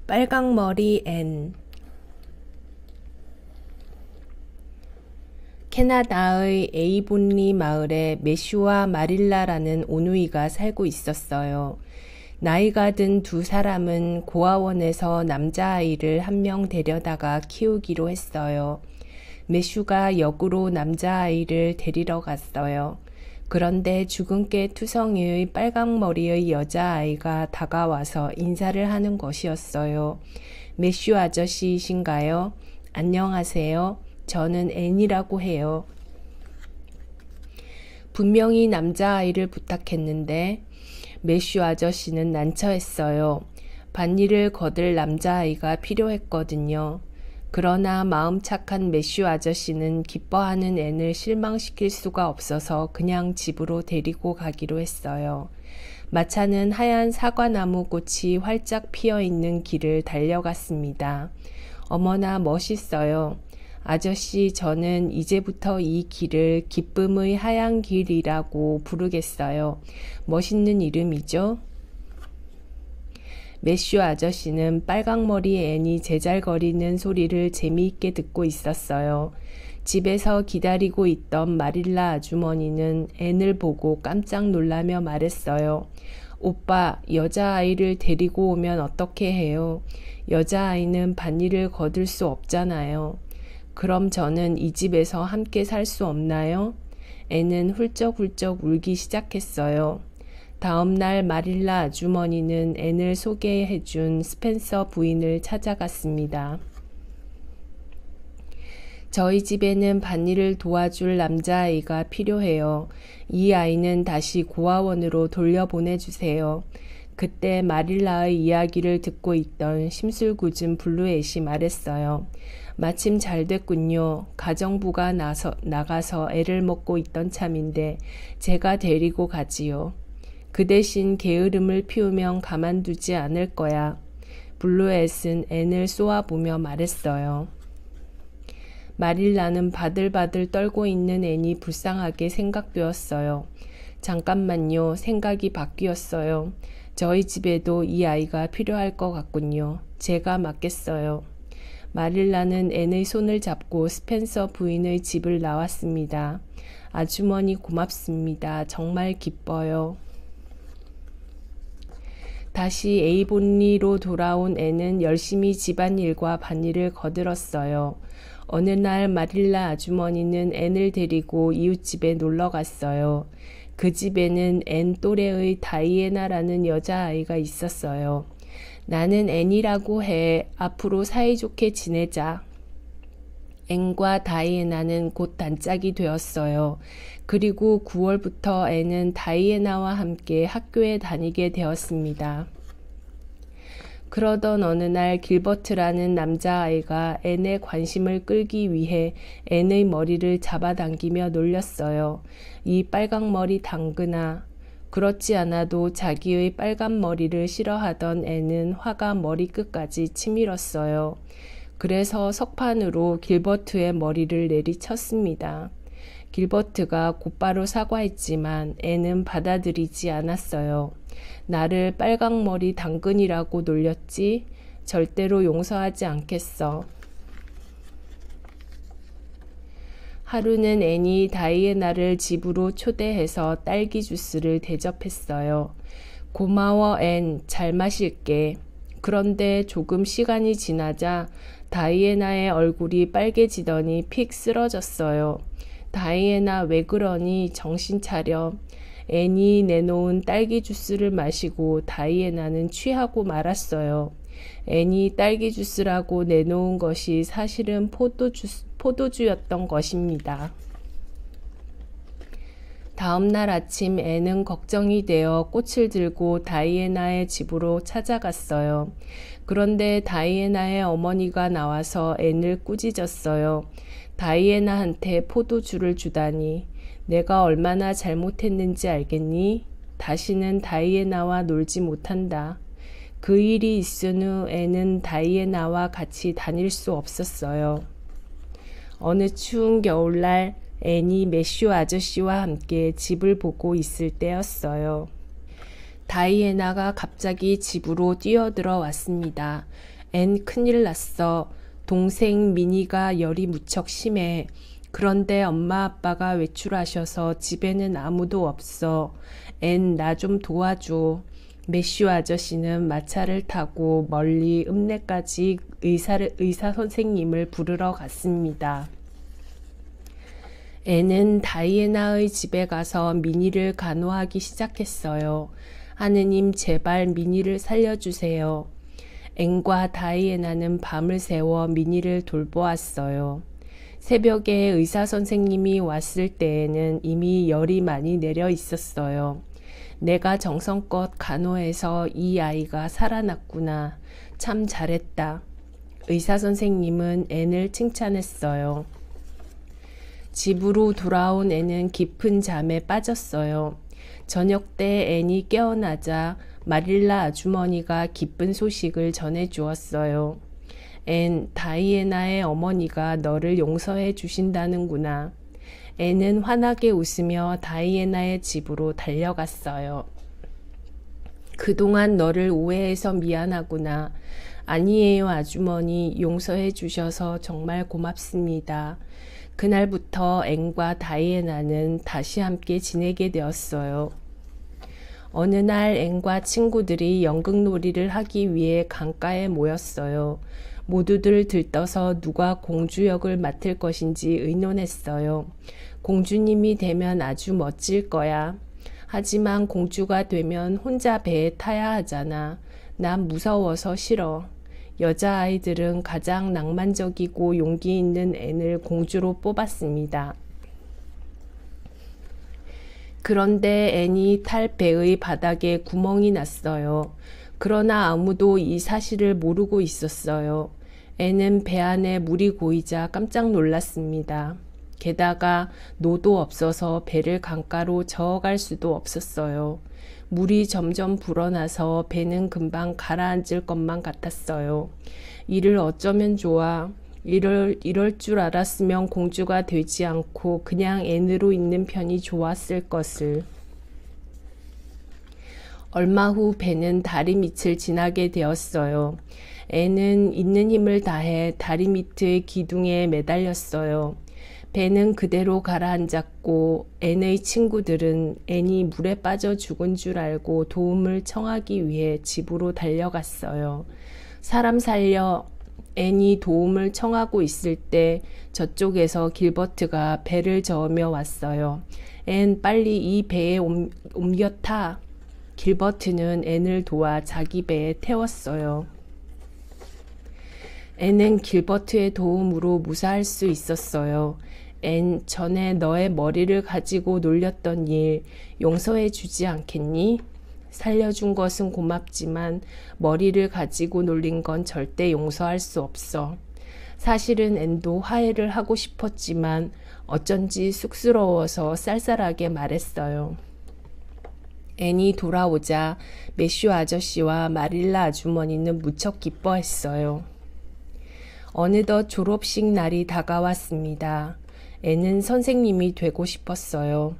빨강머리 앤. 캐나다의 에이본리 마을에 매슈와 마릴라라는 오누이가 살고 있었어요. 나이가 든 두 사람은 고아원에서 남자아이를 한 명 데려다가 키우기로 했어요. 매슈가 역으로 남자아이를 데리러 갔어요. 그런데 주근깨 투성이의 빨강머리의 여자아이가 다가와서 인사를 하는 것이었어요. 매슈 아저씨이신가요? 안녕하세요. 저는 앤이라고 해요. 분명히 남자아이를 부탁했는데 매슈 아저씨는 난처했어요. 밭일을 거들 남자아이가 필요했거든요. 그러나 마음 착한 매슈 아저씨는 기뻐하는 앤을 실망시킬 수가 없어서 그냥 집으로 데리고 가기로 했어요. 마차는 하얀 사과나무 꽃이 활짝 피어있는 길을 달려갔습니다. 어머나 멋있어요. 아저씨, 저는 이제부터 이 길을 기쁨의 하얀 길이라고 부르겠어요. 멋있는 이름이죠? 매슈 아저씨는 빨강머리 앤이 제잘거리는 소리를 재미있게 듣고 있었어요. 집에서 기다리고 있던 마릴라 아주머니는 앤을 보고 깜짝 놀라며 말했어요. 오빠, 여자아이를 데리고 오면 어떻게 해요? 여자아이는 밭일을 거둘 수 없잖아요. 그럼 저는 이 집에서 함께 살 수 없나요? 앤은 훌쩍훌쩍 울기 시작했어요. 다음 날 마릴라 아주머니는 앤을 소개해준 스펜서 부인을 찾아갔습니다. 저희 집에는 밭일을 도와줄 남자아이가 필요해요. 이 아이는 다시 고아원으로 돌려보내주세요. 그때 마릴라의 이야기를 듣고 있던 심술궂은 블루엣이 말했어요. 마침 잘 됐군요. 가정부가 나가서 애를 먹고 있던 참인데 제가 데리고 가지요. 그 대신 게으름을 피우면 가만두지 않을 거야. 블루엣은 앤을 쏘아보며 말했어요. 마릴라는 바들바들 떨고 있는 앤이 불쌍하게 생각되었어요. 잠깐만요. 생각이 바뀌었어요. 저희 집에도 이 아이가 필요할 것 같군요. 제가 맡겠어요. 마릴라는 앤의 손을 잡고 스펜서 부인의 집을 나왔습니다. 아주머니 고맙습니다. 정말 기뻐요. 다시 에이본리로 돌아온 앤은 열심히 집안일과 밭일을 거들었어요. 어느 날 마릴라 아주머니는 앤을 데리고 이웃집에 놀러 갔어요. 그 집에는 앤 또래의 다이애나라는 여자아이가 있었어요. 나는 앤이라고 해. 앞으로 사이좋게 지내자. 앤과 다이애나는 곧 단짝이 되었어요. 그리고 9월부터 앤은 다이애나와 함께 학교에 다니게 되었습니다. 그러던 어느 날 길버트라는 남자아이가 앤의 관심을 끌기 위해 앤의 머리를 잡아당기며 놀렸어요. 이 빨강머리 당근아. 그렇지 않아도 자기의 빨간 머리를 싫어하던 앤은 화가 머리끝까지 치밀었어요. 그래서 석판으로 길버트의 머리를 내리쳤습니다. 길버트가 곧바로 사과했지만 앤은 받아들이지 않았어요. 나를 빨강머리 당근이라고 놀렸지? 절대로 용서하지 않겠어. 하루는 앤이 다이애나를 집으로 초대해서 딸기 주스를 대접했어요. 고마워 앤, 잘 마실게. 그런데 조금 시간이 지나자 다이애나의 얼굴이 빨개지더니 픽 쓰러졌어요. 다이애나 왜 그러니? 정신 차려. 앤이 내놓은 딸기 주스를 마시고 다이애나는 취하고 말았어요. 앤이 딸기 주스라고 내놓은 것이 사실은 포도주였던 것입니다. 다음 날 아침 앤은 걱정이 되어 꽃을 들고 다이애나의 집으로 찾아갔어요. 그런데 다이애나의 어머니가 나와서 앤을 꾸짖었어요. 다이애나한테 포도주를 주다니. 내가 얼마나 잘못했는지 알겠니? 다시는 다이애나와 놀지 못한다. 그 일이 있은 후 앤은 다이애나와 같이 다닐 수 없었어요. 어느 추운 겨울날 앤이 매슈 아저씨와 함께 집을 보고 있을 때였어요. 다이애나가 갑자기 집으로 뛰어들어 왔습니다. 앤 큰일 났어. 동생 미니가 열이 무척 심해. 그런데 엄마 아빠가 외출하셔서 집에는 아무도 없어. 앤 나 좀 도와줘. 매슈 아저씨는 마차를 타고 멀리 읍내까지 의사 선생님을 부르러 갔습니다. 앤은 다이애나의 집에 가서 미니를 간호하기 시작했어요. 하느님 제발 미니를 살려주세요. 앤과 다이애나는 밤을 새워 미니를 돌보았어요. 새벽에 의사 선생님이 왔을 때에는 이미 열이 많이 내려 있었어요. 내가 정성껏 간호해서 이 아이가 살아났구나. 참 잘했다. 의사 선생님은 앤을 칭찬했어요. 집으로 돌아온 앤은 깊은 잠에 빠졌어요. 저녁 때 앤이 깨어나자 마릴라 아주머니가 기쁜 소식을 전해주었어요. 앤, 다이애나의 어머니가 너를 용서해 주신다는구나. 앤은 환하게 웃으며 다이애나의 집으로 달려갔어요. 그동안 너를 오해해서 미안하구나. 아니에요, 아주머니. 용서해 주셔서 정말 고맙습니다. 그날부터 앤과 다이애나는 다시 함께 지내게 되었어요. 어느 날 앤과 친구들이 연극놀이를 하기 위해 강가에 모였어요. 모두들 들떠서 누가 공주 역을 맡을 것인지 의논했어요. 공주님이 되면 아주 멋질 거야. 하지만 공주가 되면 혼자 배에 타야 하잖아. 난 무서워서 싫어. 여자아이들은 가장 낭만적이고 용기 있는 앤을 공주로 뽑았습니다. 그런데 앤이 탈 배의 바닥에 구멍이 났어요. 그러나 아무도 이 사실을 모르고 있었어요. 앤은 배 안에 물이 고이자 깜짝 놀랐습니다. 게다가 노도 없어서 배를 강가로 저어갈 수도 없었어요. 물이 점점 불어나서 배는 금방 가라앉을 것만 같았어요. 이를 어쩌면 좋아. 이럴 줄 알았으면 공주가 되지 않고 그냥 앤으로 있는 편이 좋았을 것을. 얼마 후 배는 다리 밑을 지나게 되었어요. 앤은 있는 힘을 다해 다리 밑의 기둥에 매달렸어요. 배는 그대로 가라앉았고 앤의 친구들은 앤이 물에 빠져 죽은 줄 알고 도움을 청하기 위해 집으로 달려갔어요. 사람 살려. 앤이 도움을 청하고 있을 때 저쪽에서 길버트가 배를 저으며 왔어요. 앤, 빨리 이 배에 옮겨 타. 길버트는 앤을 도와 자기 배에 태웠어요. 앤은 길버트의 도움으로 무사할 수 있었어요. 앤, 전에 너의 머리를 가지고 놀렸던 일 용서해 주지 않겠니? 살려준 것은 고맙지만 머리를 가지고 놀린 건 절대 용서할 수 없어. 사실은 앤도 화해를 하고 싶었지만 어쩐지 쑥스러워서 쌀쌀하게 말했어요. 앤이 돌아오자 매슈 아저씨와 마릴라 아주머니는 무척 기뻐했어요. 어느덧 졸업식 날이 다가왔습니다. 앤은 선생님이 되고 싶었어요.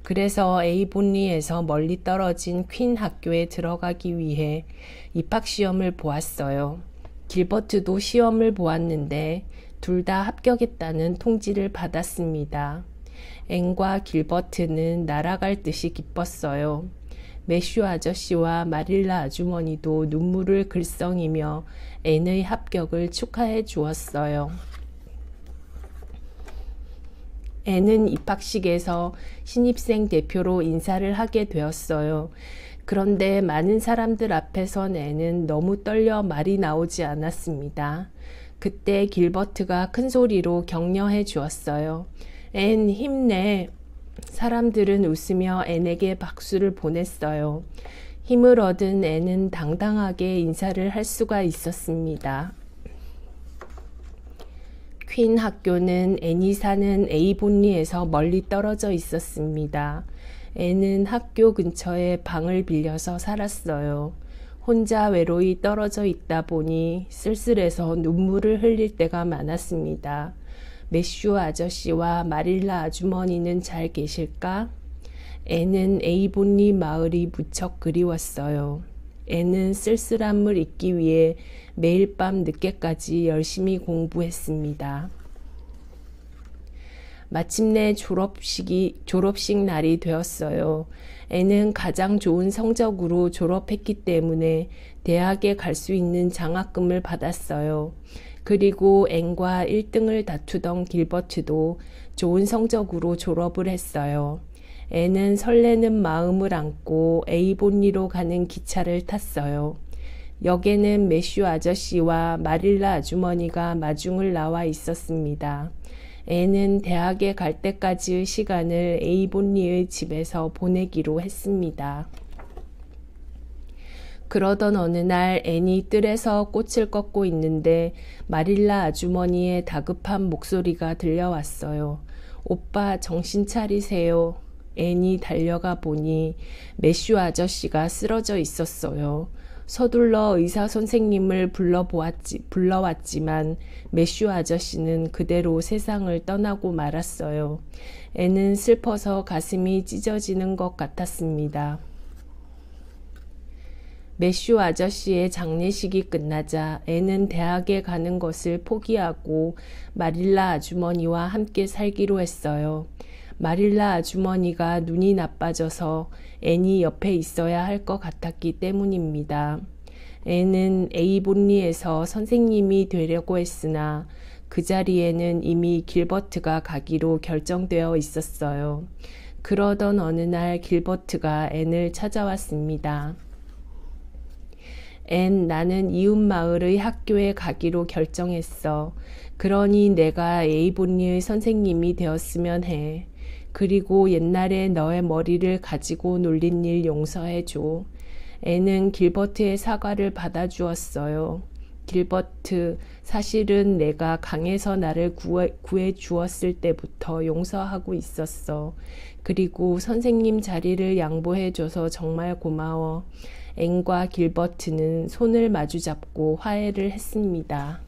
그래서 에이본리에서 멀리 떨어진 퀸 학교에 들어가기 위해 입학시험을 보았어요. 길버트도 시험을 보았는데 둘 다 합격했다는 통지를 받았습니다. 앤과 길버트는 날아갈 듯이 기뻤어요. 매슈 아저씨와 마릴라 아주머니도 눈물을 글썽이며 앤의 합격을 축하해 주었어요. 앤은 입학식에서 신입생 대표로 인사를 하게 되었어요. 그런데 많은 사람들 앞에선 앤은 너무 떨려 말이 나오지 않았습니다. 그때 길버트가 큰 소리로 격려해 주었어요. 앤, 힘내. 사람들은 웃으며 앤에게 박수를 보냈어요. 힘을 얻은 앤은 당당하게 인사를 할 수가 있었습니다. 퀸 학교는 앤이 사는 에이본리에서 멀리 떨어져 있었습니다. 앤은 학교 근처에 방을 빌려서 살았어요. 혼자 외로이 떨어져 있다 보니 쓸쓸해서 눈물을 흘릴 때가 많았습니다. 매슈 아저씨와 마릴라 아주머니는 잘 계실까? 앤은 에이본리 마을이 무척 그리웠어요. 앤은 쓸쓸함을 잊기 위해 매일 밤 늦게까지 열심히 공부했습니다. 마침내 졸업식 날이 되었어요. 앤은 가장 좋은 성적으로 졸업했기 때문에 대학에 갈 수 있는 장학금을 받았어요. 그리고 앤과 1등을 다투던 길버트도 좋은 성적으로 졸업을 했어요. 앤은 설레는 마음을 안고 에이본리로 가는 기차를 탔어요. 역에는 매슈 아저씨와 마릴라 아주머니가 마중을 나와 있었습니다. 앤은 대학에 갈 때까지의 시간을 에이본리의 집에서 보내기로 했습니다. 그러던 어느 날 앤이 뜰에서 꽃을 꺾고 있는데 마릴라 아주머니의 다급한 목소리가 들려왔어요. 오빠 정신 차리세요. 앤이 달려가 보니 매슈 아저씨가 쓰러져 있었어요. 서둘러 의사 선생님을 불러왔지만 매슈 아저씨는 그대로 세상을 떠나고 말았어요. 앤은 슬퍼서 가슴이 찢어지는 것 같았습니다. 매슈 아저씨의 장례식이 끝나자 앤은 대학에 가는 것을 포기하고 마릴라 아주머니와 함께 살기로 했어요. 마릴라 아주머니가 눈이 나빠져서 앤이 옆에 있어야 할 것 같았기 때문입니다. 앤은 에이본리에서 선생님이 되려고 했으나 그 자리에는 이미 길버트가 가기로 결정되어 있었어요. 그러던 어느 날 길버트가 앤을 찾아왔습니다. 앤, 나는 이웃마을의 학교에 가기로 결정했어. 그러니 내가 에이본리의 선생님이 되었으면 해. 그리고 옛날에 너의 머리를 가지고 놀린 일 용서해줘. 앤은 길버트의 사과를 받아주었어요. 길버트, 사실은 내가 강에서 나를 구해 주었을 때부터 용서하고 있었어. 그리고 선생님 자리를 양보해줘서 정말 고마워. 앤과 길버트는 손을 마주잡고 화해를 했습니다.